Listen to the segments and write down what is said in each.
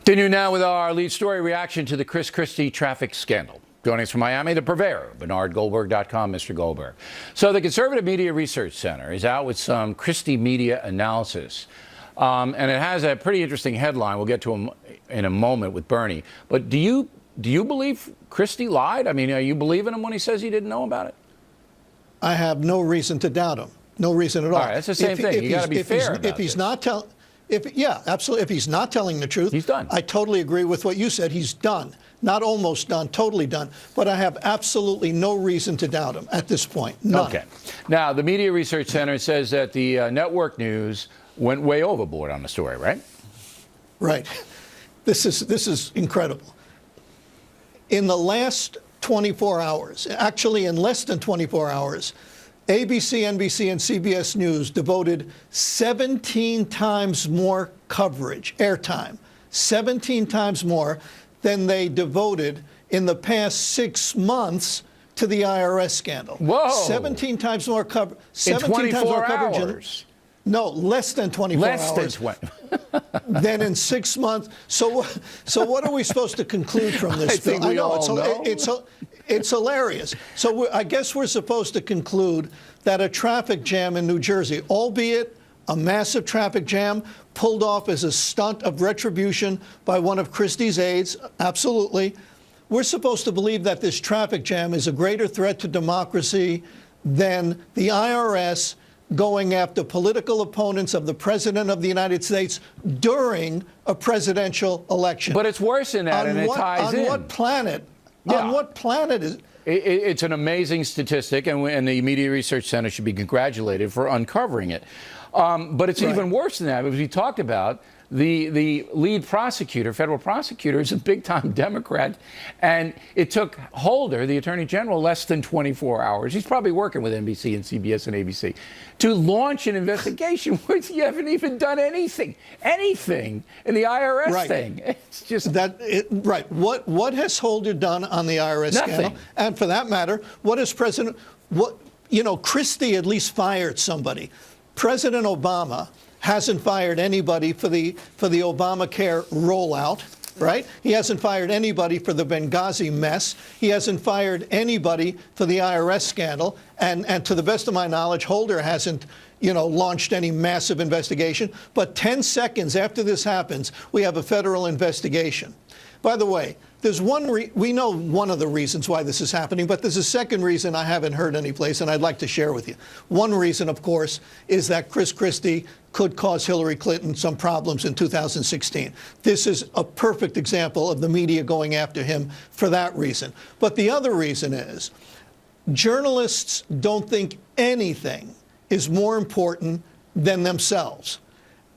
Continue now with our lead story reaction to the Christie traffic scandal. Joining us from Miami, the purveyor, BernardGoldberg.com, Mr. Goldberg. So the Conservative Media Research Center is out with some Christie media analysis. And it has a pretty interesting headline. We'll get to him in a moment with Bernie. But do you believe Christie lied? I mean, are you believing him when he says he didn't know about it? I have no reason to doubt him. No reason at all. All right, that's the same thing. You got to be fair about if he's not telling, yeah, absolutely. If he's not telling the truth, he's done. I totally agree with what you said. He's done. Not almost done, totally done. But I have absolutely no reason to doubt him at this point. None. Okay. Now, the Media Research Center says that the network news went way overboard on the story, right? Right. This is incredible. In the last 24 hours, actually in less than 24 hours, ABC, NBC, and CBS News devoted 17 times more coverage, airtime, 17 times more than they devoted in the past 6 months to the IRS scandal. Whoa! 17 times more coverage. In 24 hours. No, less than 24 hours. Less than 20. Then in 6 months. So what are we supposed to conclude from this? I think we all know. It's hilarious. So I guess we're supposed to conclude that a traffic jam in New Jersey, albeit a massive traffic jam, pulled off as a stunt of retribution by one of Christie's aides, absolutely. We're supposed to believe that this traffic jam is a greater threat to democracy than the IRS going after political opponents of the President of the United States during a presidential election. But it's worse than that, and it ties in. On what planet? Yeah. On what planet is... It's an amazing statistic, and the Media Research Center should be congratulated for uncovering it. But it's even worse than that, because we talked about the lead prosecutor, federal prosecutor, is a big-time Democrat, and it took Holder, the Attorney General, less than 24 hours. He's probably working with NBC and CBS and ABC to launch an investigation where you haven't even done anything in the IRS thing. It's just right. What has Holder done on the IRS scandal? And for that matter, what has Christie at least fired somebody. President Obama hasn't fired anybody for the Obamacare rollout, right? He hasn't fired anybody for the Benghazi mess. He hasn't fired anybody for the IRS scandal. And to the best of my knowledge, Holder hasn't, launched any massive investigation. But 10 seconds after this happens, we have a federal investigation. By the way, there's we know one of the reasons why this is happening, but there's a second reason I haven't heard any place, and I'd like to share with you. One reason, of course, is that Christie could cause Hillary Clinton some problems in 2016. This is a perfect example of the media going after him for that reason. But the other reason is journalists don't think anything is more important than themselves.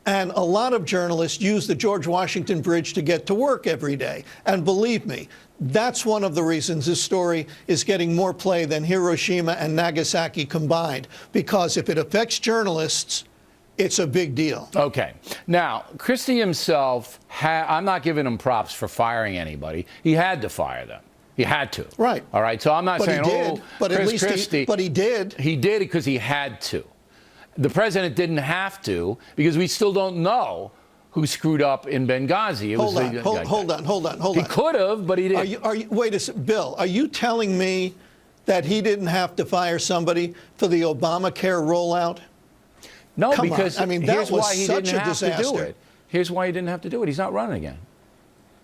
And a lot of journalists use the George Washington Bridge to get to work every day. And believe me, that's one of the reasons this story is getting more play than Hiroshima and Nagasaki combined. Because if it affects journalists, it's a big deal. Okay. Now, Christie himself, I'm not giving him props for firing anybody. He had to fire them. He had to. Right. All right. So I'm not saying, but at least Christie. But he did. He did because he had to. The president didn't have to, because we still don't know who screwed up in Benghazi. Hold on. He could have, but he didn't. Wait a second, Bill, are you telling me that he didn't have to fire somebody for the Obamacare rollout? No, because that was such a disaster. Here's why he didn't have to do it. He's not running again.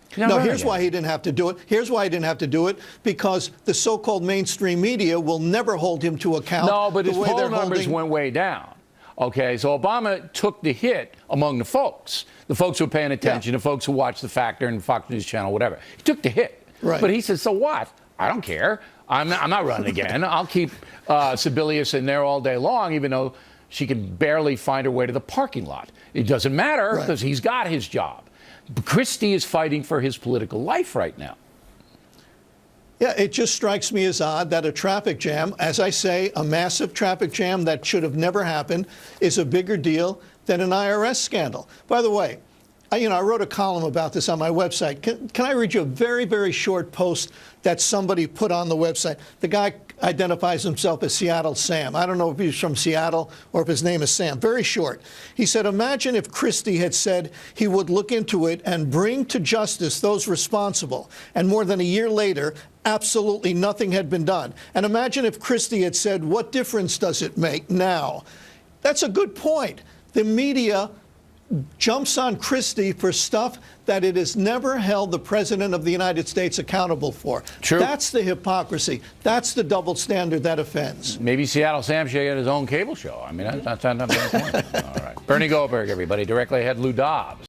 Here's why he didn't have to do it. Here's why he didn't have to do it, because the so-called mainstream media will never hold him to account. No, but his poll numbers went way down. Okay, so Obama took the hit among the folks who were paying attention, the folks who watched The Factor and Fox News Channel, whatever. He took the hit. Right. But he said, so what? I don't care. I'm not running again. I'll keep Sebelius in there all day long, even though she can barely find her way to the parking lot. It doesn't matter, because he's got his job. But Christie is fighting for his political life right now. Yeah, it just strikes me as odd that a traffic jam, as I say, a massive traffic jam that should have never happened, is a bigger deal than an IRS scandal. By the way, I wrote a column about this on my website. Can I read you a very, very short post that somebody put on the website? The guy identifies himself as Seattle Sam. I don't know if he's from Seattle or if his name is Sam. Very short. He said, imagine if Christie had said he would look into it and bring to justice those responsible. And more than a year later, absolutely nothing had been done. And imagine if Christie had said, what difference does it make now? That's a good point. The media jumps on Christie for stuff that it has never held the President of the United States accountable for. True. That's the hypocrisy. That's the double standard that offends. Maybe Seattle Sam should get his own cable show. I mean, that's not a bad point. All right. Bernie Goldberg, everybody. Directly ahead, Lou Dobbs.